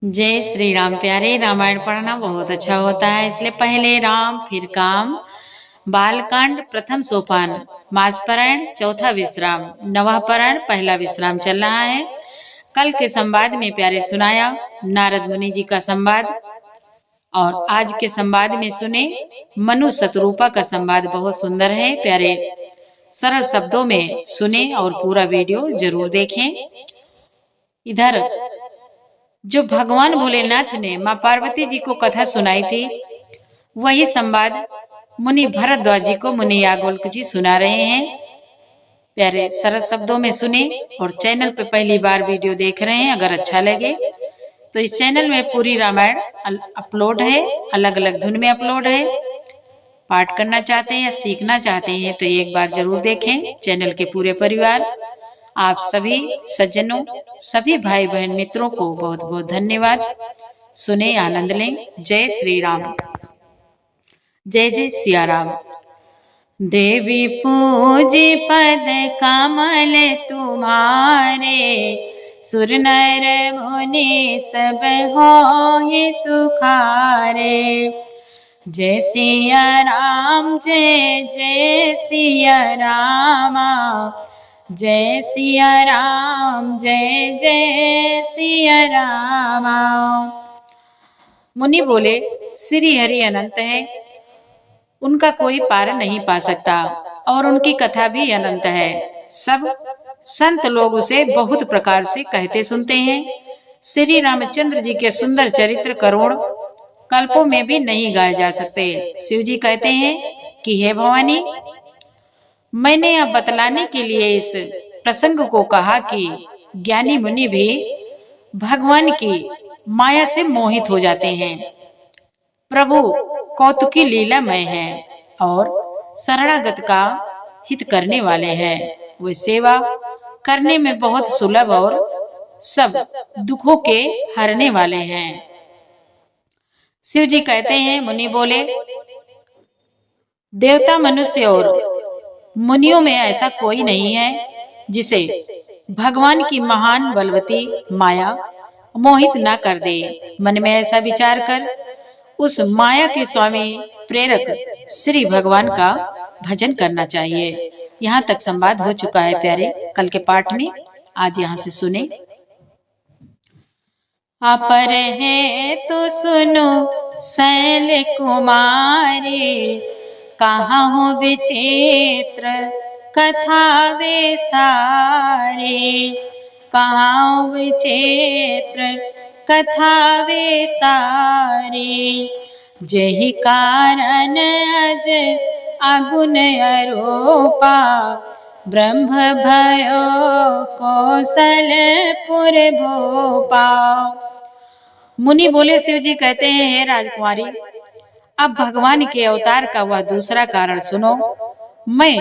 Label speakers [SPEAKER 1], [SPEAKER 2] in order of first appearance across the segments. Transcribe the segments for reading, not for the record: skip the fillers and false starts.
[SPEAKER 1] जय श्री राम। प्यारे, रामायण पढ़ना बहुत अच्छा होता है, इसलिए पहले राम फिर काम। बालकांड प्रथम सोपान, मासपरायण चौथा विश्राम, नवह परायण पहला विश्राम चल रहा है। कल के संवाद में प्यारे सुनाया नारद मुनि जी का संवाद, और आज के संवाद में सुने मनु शतरूपा का संवाद। बहुत सुंदर है प्यारे, सरल शब्दों में सुने और पूरा वीडियो जरूर देखें। इधर जो भगवान भोलेनाथ ने माँ पार्वती जी को कथा सुनाई थी, वही संवाद मुनि भरद्वाज जी को मुनि याज्ञवल्क्य जी सुना रहे हैं। प्यारे सरल शब्दों में सुने, और चैनल पे पहली बार वीडियो देख रहे हैं, अगर अच्छा लगे तो इस चैनल में पूरी रामायण अपलोड है, अलग अलग धुन में अपलोड है। पाठ करना चाहते हैं या सीखना चाहते हैं तो एक बार जरूर देखें। चैनल के पूरे परिवार, आप सभी सज्जनों, सभी भाई बहन मित्रों को बहुत बहुत धन्यवाद। सुने, आनंद लें। जय श्री राम, जय जय सिया राम। देवी पूजी पद कमल तुम्हारे, सुर नर मुनि सब होहि सुखारे। जय सिया राम, जय जय सिया रामा, जय सिया राम, जय जय सिया रामा। मुनि बोले, श्री हरि अनंत है, उनका कोई पार नहीं पा सकता, और उनकी कथा भी अनंत है। सब संत लोग उसे बहुत प्रकार से कहते सुनते हैं। श्री रामचंद्र जी के सुंदर चरित्र करोड़ कल्पों में भी नहीं गाए जा सकते। शिव जी कहते हैं कि हे भवानी, मैंने अब बतलाने के लिए इस प्रसंग को कहा कि ज्ञानी मुनि भी भगवान की माया से मोहित हो जाते हैं। प्रभु कौतुकी लीलामय है और शरणागत का हित करने वाले हैं। वे सेवा करने में बहुत सुलभ और सब दुखों के हरने वाले हैं। शिव जी कहते हैं, मुनि बोले, देवता, मनुष्य और मुनियों में ऐसा कोई नहीं है जिसे भगवान की महान बलवती माया मोहित न कर दे। मन में ऐसा विचार कर उस माया के स्वामी प्रेरक श्री भगवान का भजन करना चाहिए। यहाँ तक संवाद हो चुका है प्यारे, कल के पाठ में। आज यहाँ से सुने। अपर है तो सुनो शैल कुमारी, कहाँ हो विचित्र कथा विस्तारी। कहाँ विचित्र कथा विस्तारी, जहि कारण अज अगुन अरूपा। ब्रह्म भयो कौशलपुर भूपा। मुनि बोले, शिव जी कहते हैं, हे राजकुमारी, अब भगवान के अवतार का वह दूसरा कारण सुनो। मैं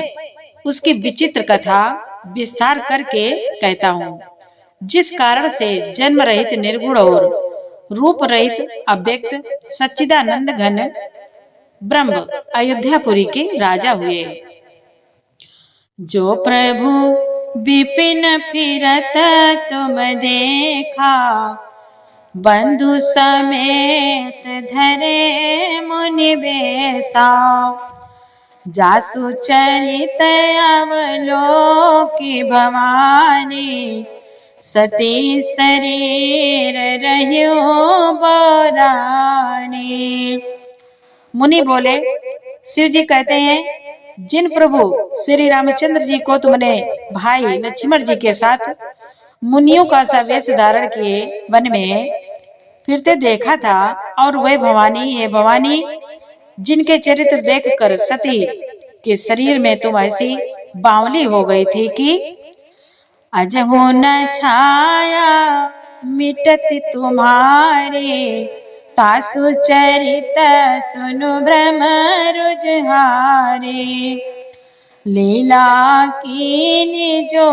[SPEAKER 1] उसकी विचित्र कथा विस्तार करके कहता हूँ, जिस कारण से जन्म रहित निर्गुण और रूप रहित अव्यक्त सच्चिदानंद घन ब्रह्म अयोध्यापुरी के राजा हुए। जो प्रभु विपिन फिरत तुम देखा, बंधु समेत धरे मुनि बेसा। जासु चरित अवलोकी भवानी, सती शरीर रह्यो बोरानी। मुनि बोले, शिव जी कहते हैं, जिन प्रभु श्री रामचंद्र जी को तुमने भाई लक्ष्मण जी के साथ मुनियों का सा वेश धारण किए वन में फिरते देखा था, और वे भवानी, हे भवानी, जिनके चरित्र देखकर सती के शरीर में तुम ऐसी बावली हो गई थी कि अजहु न छाया मिटत तुम्हारे। तासु चरित सुनु ब्रह्म रुझारे। लीला कीनी जो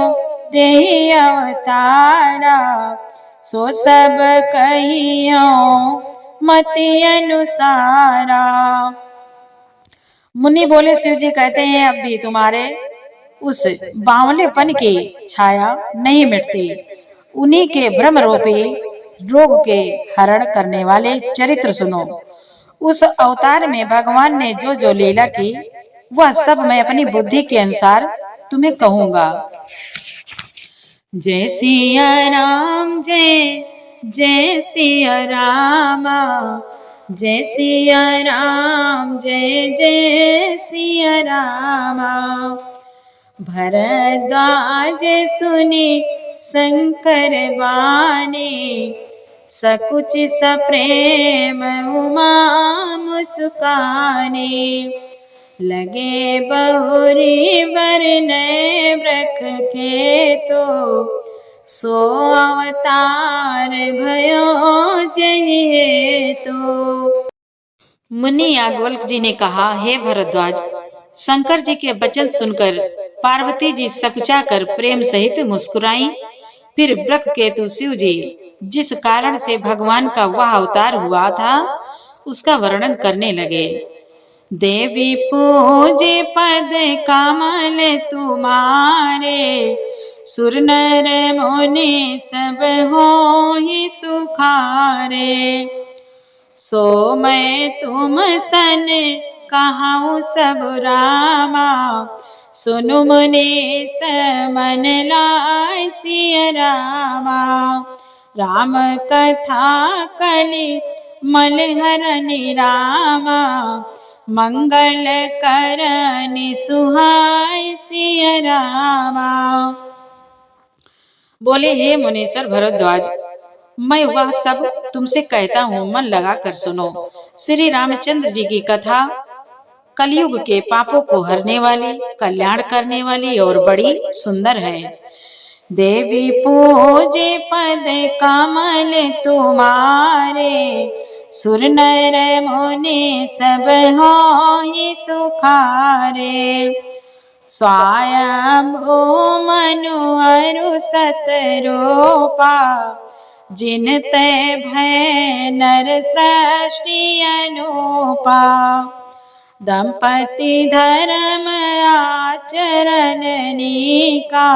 [SPEAKER 1] देहि अवतारा, सो सब कहियो मति अनुसारा। मुनि बोले, शिव जी कहते हैं, अब भी तुम्हारे उस बावलेपन की छाया नहीं मिटती। उन्हीं के ब्रह्म रूपी रोग के हरण करने वाले चरित्र सुनो। उस अवतार में भगवान ने जो जो लीला की वह सब मैं अपनी बुद्धि के अनुसार तुम्हें कहूंगा। जय सिया राम, जय जय सिया राम, जय सिया राम, जय जय सिया राम। भरद्वाज सुने शंकर बानी, सकुच सप्रेम उमा मुस्काने। लगे बहुरी बरनय ब्रख के तो, सो अवतार भयो जय तो। मुनि याज्ञवल्क्य जी ने कहा, हे भरद्वाज, शंकर जी के वचन सुनकर पार्वती जी सकुचा कर प्रेम सहित मुस्कुराई। फिर ब्रख केतु शिव जी जिस कारण से भगवान का वह अवतार हुआ था उसका वर्णन करने लगे। देवी पूजे पद कमल तुम्हारे, सुर नर मुनि सब होहि सुखारे। सो मैं तुम सन कहूँ सब रामा, सुनु मुनीस मन लाय सिया रामा। राम कथा कलि मलहरनि रामा, मंगल करनि सुहाय सिया रामा। बोले, हे मुनीश्वर भरद्वाज, मैं वह सब तुमसे कहता हूँ, मन लगा कर सुनो। श्री रामचंद्र जी की कथा कलयुग के पापों को हरने वाली, कल्याण करने वाली और बड़ी सुंदर है। देवी पूजे पद कमल तुम्हारे, सुर नर मुनि सब होहि सुखारे। स्वयंभू मनु अरु सत रूपा, जिन ते भय नर सृष्टि अनुपा। दंपति धर्म आचरण नीका,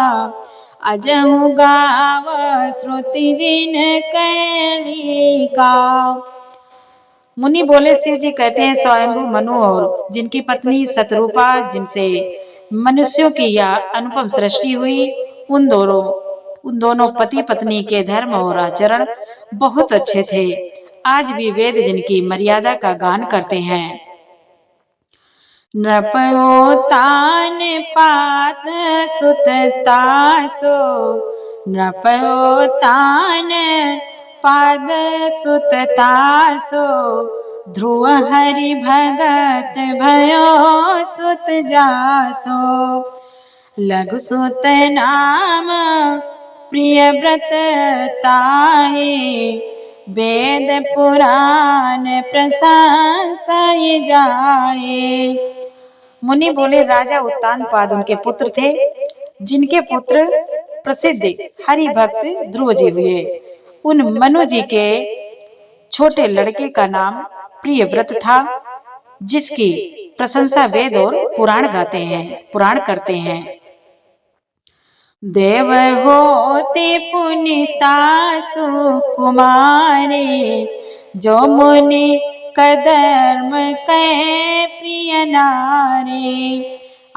[SPEAKER 1] अजहु गाव श्रुति जिन कैलिका। मुनि बोले, शिव जी कहते हैं, स्वयंभू मनु और जिनकी पत्नी सतरूपा, जिनसे मनुष्यों की यह अनुपम सृष्टि हुई, उन दोनों पति पत्नी के धर्म और आचरण बहुत अच्छे थे। आज भी वेद जिनकी मर्यादा का गान करते हैं। नृपयोतान पाद सुत तासो, नृपयोतान पाद सुत तासो। ध्रुव हरि भगत भयो सुत जासो, लघु सुत नाम प्रिय व्रत ताहि। वेद पुराण प्रशंसाए जाए। मुनि बोले, राजा उत्तानपाद उनके पुत्र थे, जिनके पुत्र प्रसिद्ध हरि भक्त ध्रुव जी हुए। उन मनु जी के छोटे लड़के का नाम प्रियव्रत था, जिसकी प्रशंसा वेद और पुराण करते हैं। देव होते पुनीता सुकुमारे, जो मुनि कदर्म कै प्रिय नारे।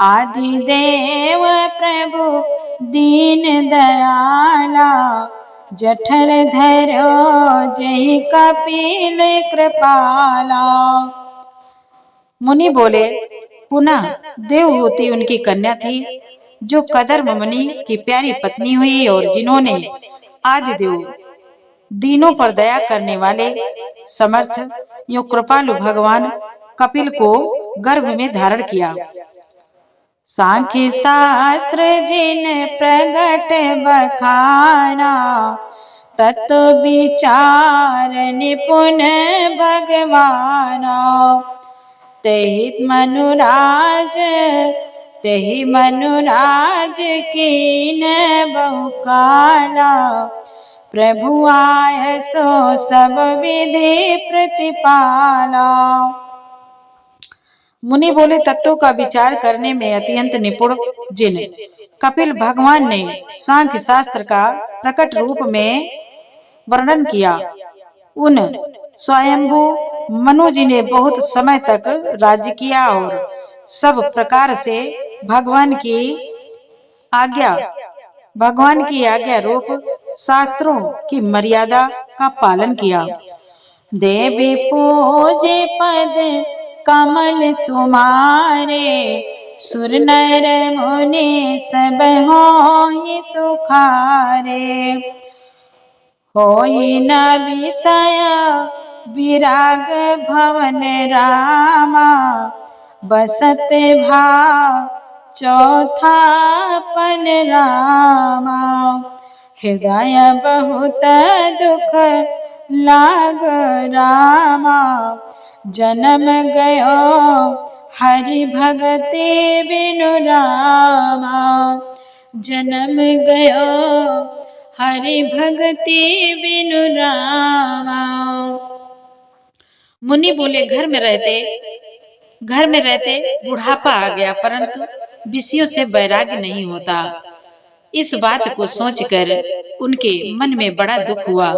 [SPEAKER 1] आदि देव प्रभु दीन दयाला, जठर धरो जय कपिल कृपाला। मुनि बोले, पुनः देवहूति उनकी कन्या थी, जो कदर्म मुनि की प्यारी पत्नी हुई और जिन्होंने आदिदेव दीनों पर दया करने वाले समर्थ यो कृपालु भगवान कपिल को गर्भ में धारण किया। सांख्य शास्त्र जिन प्रगट बखाना, तत्व विचार निपुण भगवाना। तेहि मनुराज कीन बहुकाला, प्रभु आय सो सब विधि प्रतिपाला। मुनि बोले, तत्वों का विचार करने में अत्यंत निपुण जिन कपिल भगवान ने सांख्य शास्त्र का प्रकट रूप में वर्णन किया। उन स्वयंभू मनु जी ने बहुत समय तक राज्य किया और सब प्रकार से भगवान की आज्ञा रूप शास्त्रों की मर्यादा का पालन किया। देवी पूजे पद कमल तुम्हारे, सुर नर मुनि सब होई सुखारे। होई न विषय विराग भवन रामा, बसत भाव चौथा पन रामा। हृदय बहुत दुख लाग रामा, जन्म गयो हरि भगति बिनु रामा। जन्म गयो हरि भगति बिनु रामा। मुनि बोले घर में रहते बुढ़ापा आ गया, परंतु विषयों से वैराग्य नहीं होता। इस बात को सोचकर उनके मन में बड़ा दुख हुआ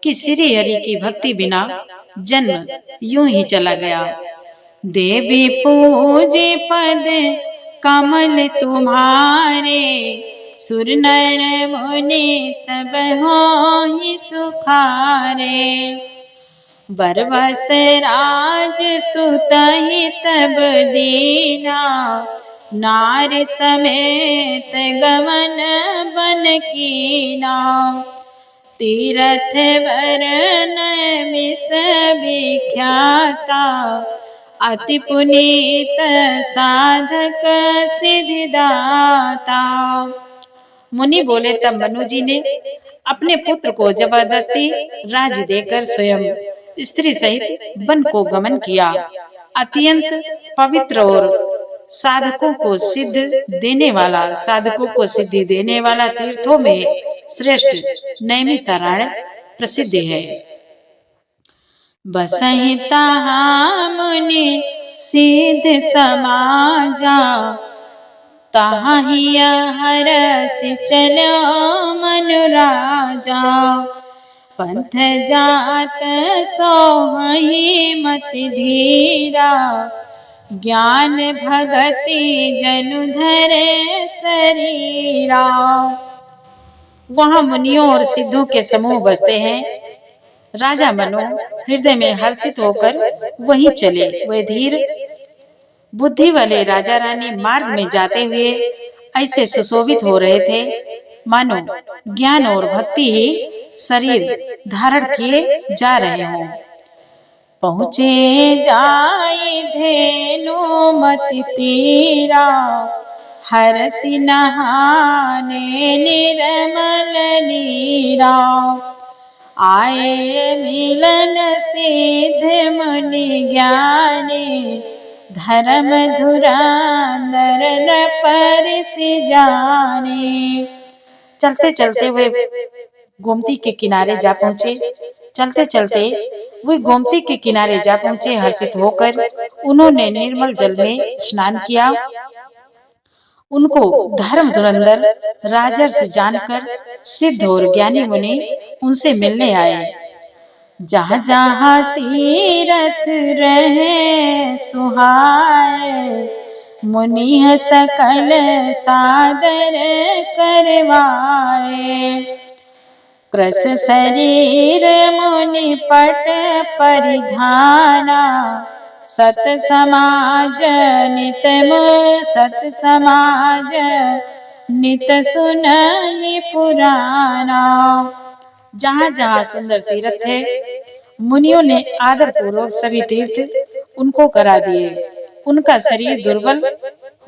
[SPEAKER 1] कि श्री हरि की भक्ति बिना जन्म यूं ही चला गया। देवी पूजे पद कमल तुम्हारे, सुर नर मुनि सब होई सुखारे। बरबस राज सुतहि तब दीना, नार समेत गमन बन कीना। तीरथ वरन मिस विख्याता, अति पुनीत साधक सिद्धिदाता। मुनि बोले, तब मनु जी ने अपने पुत्र को जबरदस्ती राज देकर स्वयं स्त्री सहित वन को गमन किया। अत्यंत पवित्र और साधकों को सिद्धि देने वाला तीर्थों में श्रेष्ठ नैमिषारण्य प्रसिद्ध है। बसहि तहाँ मुनि सिद्ध समाजा, तहाँ हिया हरस चलो मनु राजा। पंथ जात सोहि मति धीरा, ज्ञान भगति जनु धरे शरीरा। वहाँ मुनियों और सिद्धों के समूह बसते हैं। राजा मनु हृदय में हर्षित होकर वहीं चले। वे धीर बुद्धि वाले राजा रानी मार्ग में जाते हुए ऐसे सुशोभित हो रहे थे मानो ज्ञान और भक्ति ही शरीर धारण किए जा रहे हों। पहुँचे जाए धेनु मति तीरा, हरसि नहाने निर्मल नीरा। आए मिलन सिद्ध मुनि ज्ञानी, धर्म धुरंधर न परिसि जाने। चलते चलते वे गोमती के किनारे जा पहुँचे। गोमती के किनारे जा पहुँचे। हर्षित होकर उन्होंने निर्मल जल में स्नान किया। उनको धर्म धुरंधर राजर्षि जानकर सिद्ध और ज्ञानी मुनि उनसे मिलने आए। जहाँ जहाँ तीरथ रहे सुहाए, मुनि सकल सादर करवाए। कृस शरीर मुनि पट परिधाना, सत समाज नित सुनहि पुराना। जहाँ जहाँ सुंदर तीर्थ थे, मुनियों ने आदर पूर्वक सभी तीर्थ उनको करा दिए। उनका शरीर दुर्बल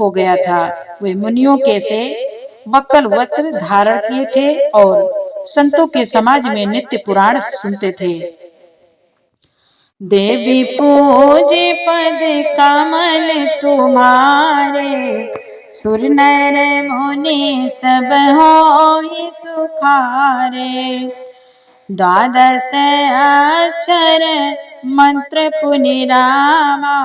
[SPEAKER 1] हो गया था। वे मुनियों के से वक्कल वस्त्र धारण किए थे और संतों के समाज में नित्य पुराण सुनते थे। देवी पूजे पद कमल तुम्हारे, सुर नर मुनि सब होई सुखारे। द्वादश अक्षर मंत्र पुनि रामा,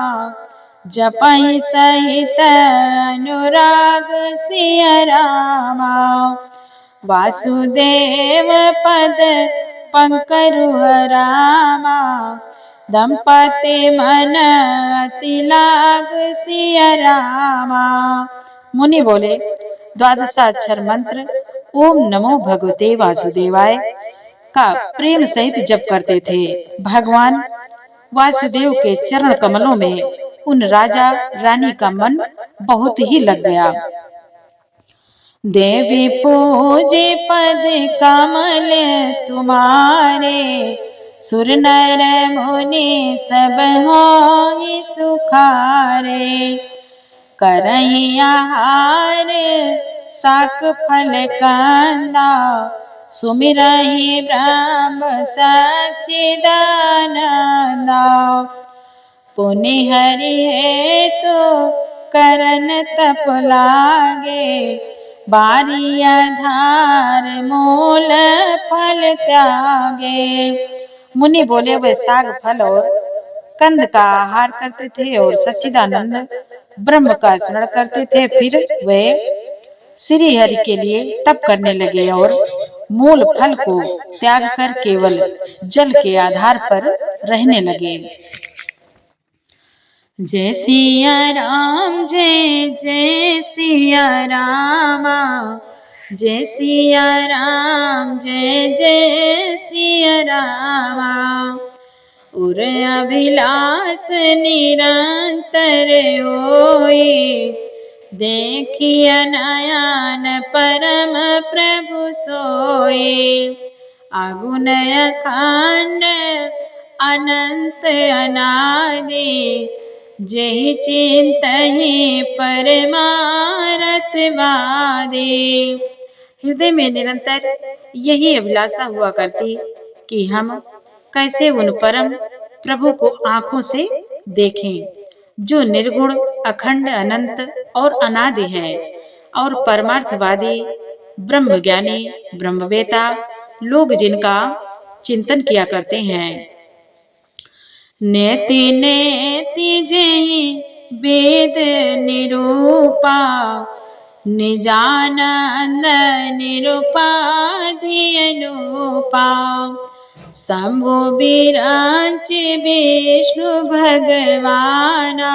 [SPEAKER 1] जपहि सहित अनुराग सिय रामा। वासुदेव पद पंकरुह रामा, दंपति मन अति लाग सिया रामा। मुनि बोले, द्वादशाक्षर मंत्र ओम नमो भगवते वासुदेवाय का प्रेम सहित जप करते थे। भगवान वासुदेव के चरण कमलों में उन राजा रानी का मन बहुत ही लग गया। देवी पूजे पद कमल तुम्हारे, सुर नर मुनि सब होई सुखारे। करैया हार साक फल कंदा, सुमिरहि ब्रह्म सच्चिदानंदा। पुनि हरि हेतु करन तप लागे, बारी आधार मूल फल त्यागे। मुनि बोले, वे साग फल और कंद का आहार करते थे और सच्चिदानंद ब्रह्म का स्मरण करते थे। फिर वे श्री हरि के लिए तप करने लगे और मूल फल को त्याग कर केवल जल के आधार पर रहने लगे। जय सिया राम, जय जय सिया रामा, जय सिया राम, जय जय सिया रामा। उर अभिलाष निरंतर होए, देखिया नयन परम प्रभु सोए। आगुन अखंड अनंत अनादि, जेहि चिंतहि परमारथ वादे। हृदय में निरंतर यही अभिलाषा हुआ करती कि हम कैसे उन परम प्रभु को आंखों से देखें, जो निर्गुण अखंड अनंत और अनादि है और परमार्थवादी ब्रह्मज्ञानी ब्रह्मवेता लोग जिनका चिंतन किया करते हैं। नेति नेति जहि वेद निरूपा, निजानंद निरुपाधि अनुपा। शंभु विराज विष्णु भगवाना,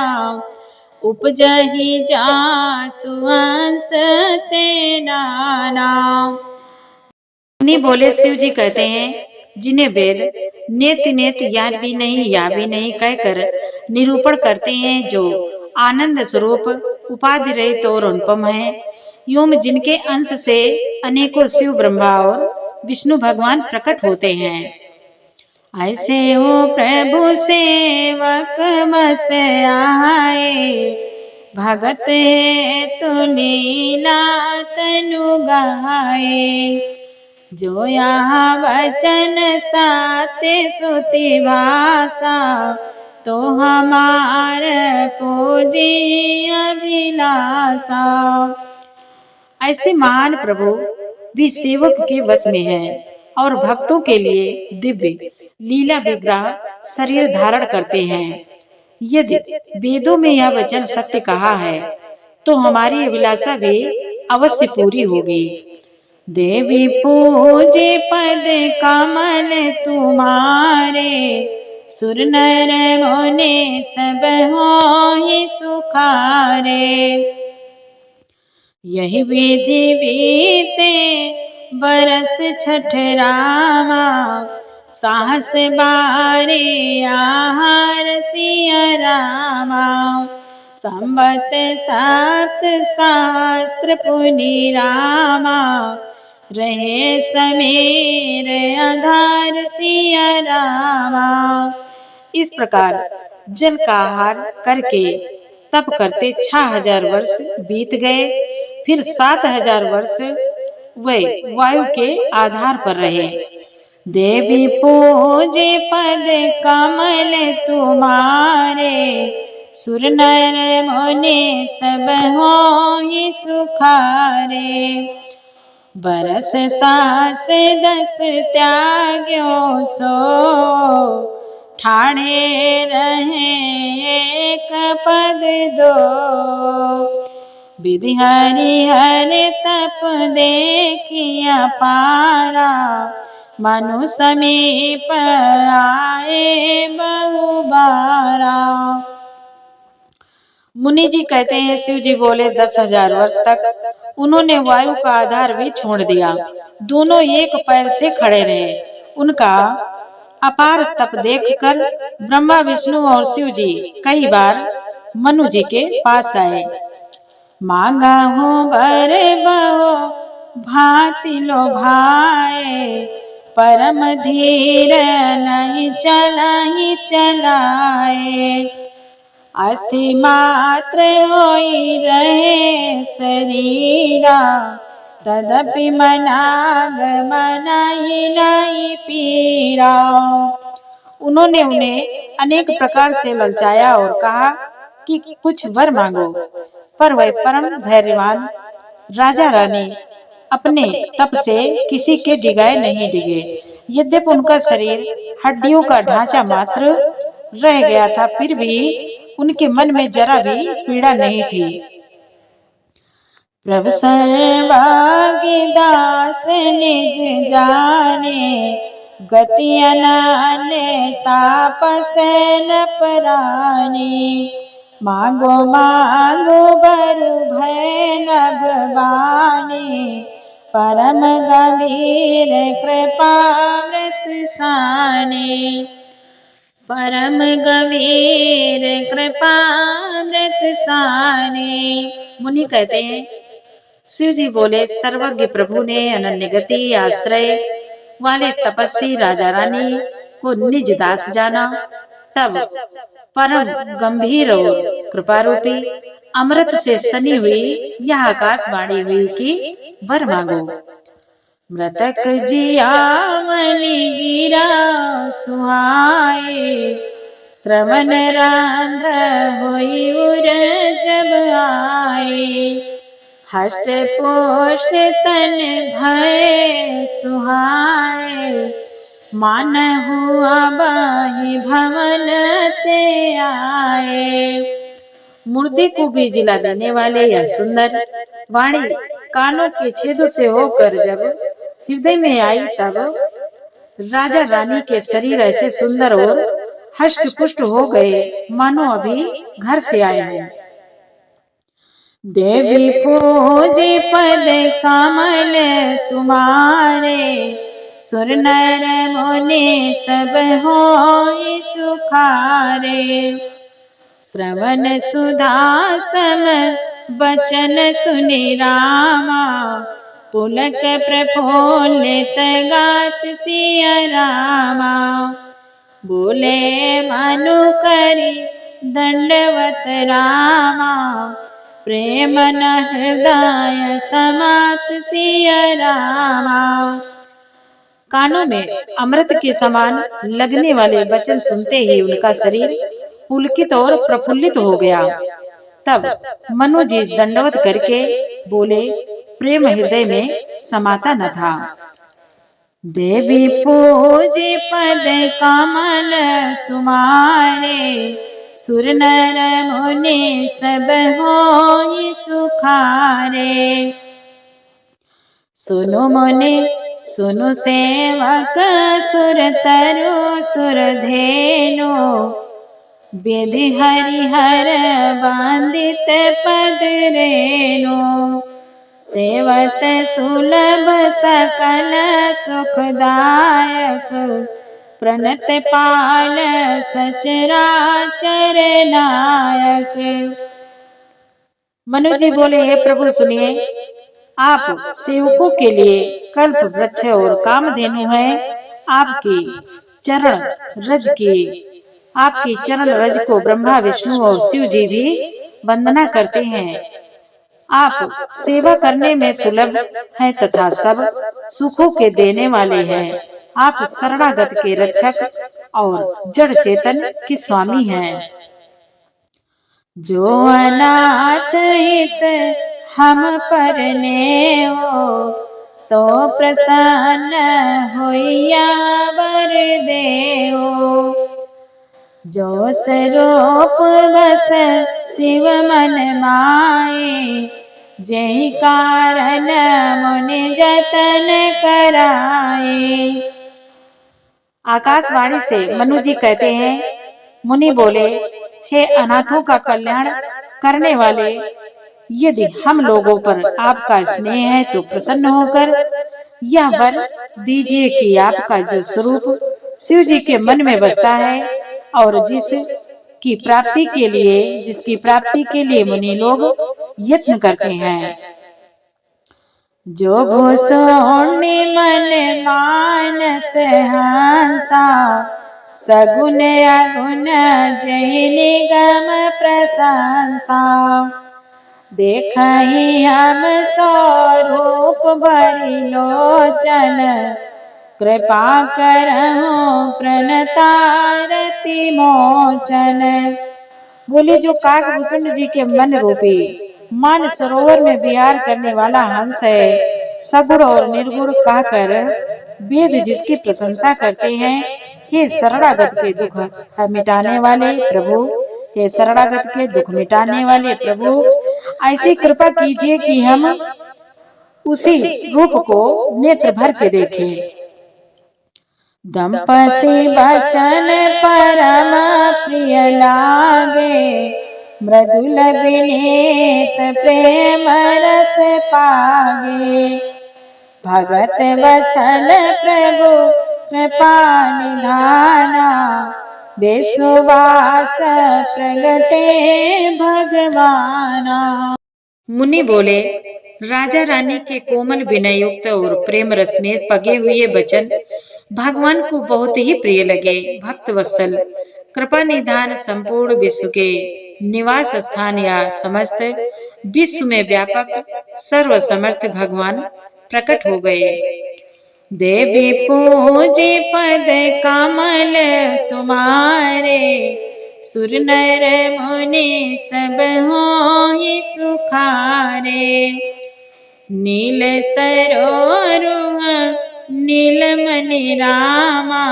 [SPEAKER 1] उपजहि जासु अंश ते नाना। मुनि बोले, शिव जी कहते हैं, जिन्हें वेद नेति नेति या भी नहीं कहकर निरूपण करते हैं, जो आनंद स्वरूप उपाधि रहित और अनुपम है, एवं जिनके अंश से अनेकों शिव ब्रह्मा और विष्णु भगवान प्रकट होते हैं। ऐसे हो प्रभु सेवक बस आए, भगत तु लीला तनु गाए। जो यहाँ वचन साते सुति भाषा, तो हमार पूजी अभिलाषा। ऐसे महान प्रभु भी सेवक के वश में हैं और भक्तों के लिए दिव्य लीला विग्रह शरीर धारण करते हैं। यदि वेदों में यह वचन सत्य कहा है, तो हमारी अभिलाषा भी अवश्य पूरी होगी। देवी पूजे पद कमल तुम्हारे, सुर नर मुनि सब होई सुखारे। यही विधि बीते बरस छठ रामा, साहस बारे आहार सिया रामा। संबत सप्त शास्त्र पुनि रामा, रहे समीर आधार सिया रामा। इस प्रकार जल का आहार करके तप करते 6000 वर्ष बीत गए। फिर 7000 वर्ष वे वायु के आधार पर रहे। देवी पूजे पद कमल तुम्हारे, सुर नर मुनि सब होई सुखारे। बरस सास 10 त्याग्यो सो, ठाणे रहे एक पद दो। विधि हरि हर तप देखिया पारा, मनु समीप आए बहु बारा। मुनि जी कहते हैं, शिव जी बोले 10,000 वर्ष तक उन्होंने वायु का आधार भी छोड़ दिया, दोनों एक पैर से खड़े रहे। उनका अपार तप देखकर ब्रह्मा विष्णु और शिव जी कई बार मनु जी के पास आए। मांगा हूँ बर बहो भांति लो भाए, परम धीर नहीं चलाए। अस्थि मात्र होई रहे शरीरा, तदपि मनागमन ही नहीं पीड़ा। उन्होंने उन्हें अनेक प्रकार से ललचाया और कहा कि कुछ वर मांगो, पर वह परम धैर्यवान राजा रानी अपने तप से किसी के डिगाए नहीं डिगे। यद्यपि उनका शरीर हड्डियों का ढांचा मात्र रह गया था, फिर भी उनके मन में जरा भी पीड़ा नहीं थी। प्रभु सर्वज्ञ दास निज जाने, गति अनन्य तापस न परानी। मांगो मांगो बर भय नभ बानी, परम गंभीर कृपामृत सानी। परम गंभीर कृपामृत सानी। मुनि कहते हैं, शिव जी बोले, सर्वज्ञ प्रभु ने अनन्य गति आश्रय वाले तपस्वी राजा रानी को निज दास जाना। तब परम गंभीर और कृपारूपी अमृत से सनी हुई यह आकाशवाणी हुई कि वर मांगो। मृतक जियामणि गिरा सुहाए, श्रवण रंध्र होई उर जब आए। हष्ट पुष्ट तन भय सुहाए, मान हुआ बाहि भवन ते आए। मूर्ति को भी जिला देने वाले यह सुंदर वाणी कानों के छेदों से होकर जब हृदय में आई, तब राजा रानी के शरीर ऐसे सुंदर और हष्ट पुष्ट हो गए मानो अभी घर से आए हैं। देवी पूजे पद कमल तुम्हारे, सुर नर मुनि सब होई सुखारे। श्रवण सुधा सम बचन सुनि रामा, पुलक प्रफुल्लित गात सिया रामा। बोले मनु करी दंडवत रामा, प्रेम न हृदय समात सिया रामा। कानों में अमृत के समान लगने वाले वचन सुनते ही उनका शरीर पुलकित और प्रफुल्लित हो गया। तब मनु जी दंडवत करके बोले, प्रेम हृदय में समाता न था। देवी पूजे पद कमल तुम्हारे, सुर नर मुनि सब होई सुखारे। सुनो मुनि सुनो सेवक, सुर तरु सुर धेनु, विधि हरिहर बांधित पद रेणु। सेवत सुलभ सकल सुखदायक, प्रणत पाल सचराचर नायक। मनु जी बोले, हे प्रभु सुनिए, आप सेवकों के लिए कल्प वृक्ष और कामधेनु है। आपकी चरण रज को ब्रह्मा विष्णु और शिव जी भी वंदना करते हैं। आप सेवा करने में सुलभ हैं तथा सब सुखों के देने वाले हैं। आप शरणागत के रक्षक और जड़ चेतन के स्वामी हैं। जो अनाथ हित हम परने हो, तो प्रसन्न होइया वर देओ। जो स्वरूप बस शिव मन माए, जहि कारण मुनि जतन कराए। आकाशवाणी से मनु जी कहते हैं, मुनि बोले, हे अनाथों का कल्याण करने वाले, यदि हम लोगों पर आपका स्नेह है तो प्रसन्न होकर यह वर दीजिए कि आपका जो स्वरूप शिव जी के मन में बसता है और जिसकी प्राप्ति के लिए मुनि लोग यत्न करते हैं, जो भूसोनि मन मानस हंसा, सगुन अगुन जहि निगम प्रशंसा, देखहि हम स्वरूप भरि लोचन, कृपा करहु प्रणतारति मोचन। बोले, जो काकभूषण जी के मन रूपी मान सरोवर में विहार करने वाला हंस है, सगुण और निर्गुण कहकर वेद जिसकी प्रशंसा करते हैं, हे शरणागत के दुख मिटाने वाले प्रभु, हे शरणागत के दुख मिटाने वाले प्रभु, ऐसी कृपा कीजिए कि हम उसी रूप को नेत्र भर के देखें। दंपति बचन परम प्रिय लागे, मृदुल विनीत प्रेम रस पागे, भगत वचन प्रभु कृपा निधाना, विश्वास प्रगटे भगवाना। मुनि बोले, राजा रानी के कोमल विनय युक्त और प्रेम रस में पगे हुए वचन भगवान को बहुत ही प्रिय लगे। भक्त वत्सल कृपा निधान संपूर्ण विश्व के निवास स्थान या समस्त विश्व में व्यापक सर्व समर्थ भगवान प्रकट हो गए। देवी पूजे पद कमल तुम्हारे, सुर नर मुनि सब होई सुखारे, नील सरोरुह नीलमणि रामा,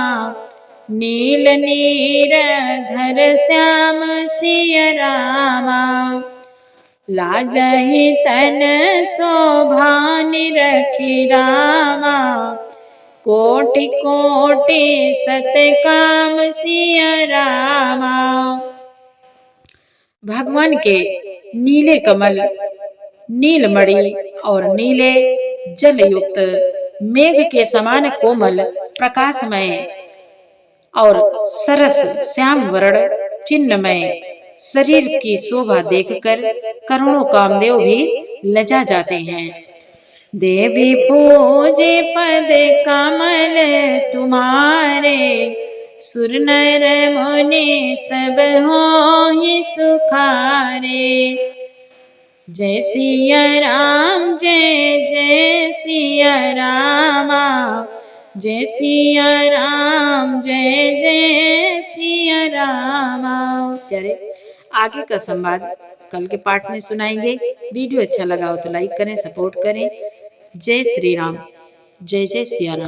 [SPEAKER 1] नील नीरधर श्याम सिय रामा, लाजहि तन शोभा निरखि रामा, कोटि कोटि सतकाम सिय रामा। भगवान के नीले कमल, नीलमणि और नीले जल युक्त मेघ के समान कोमल प्रकाशमय और सरस श्याम वर्ण चिन्हमय शरीर की शोभा देखकर करोड़ों कामदेव भी लजा जाते हैं। देवी पूजे पद कमल तुम्हारे, सुर नर मुनि सब होई सुखारे, जय सिया राम जय जय सिया रामा, जय सिया राम जय जय सिया रामा। प्यारे, आगे का संवाद कल के पाठ में सुनाएंगे। वीडियो अच्छा लगा हो तो लाइक करें, सपोर्ट करें। जय श्री राम, जय जय सिया राम।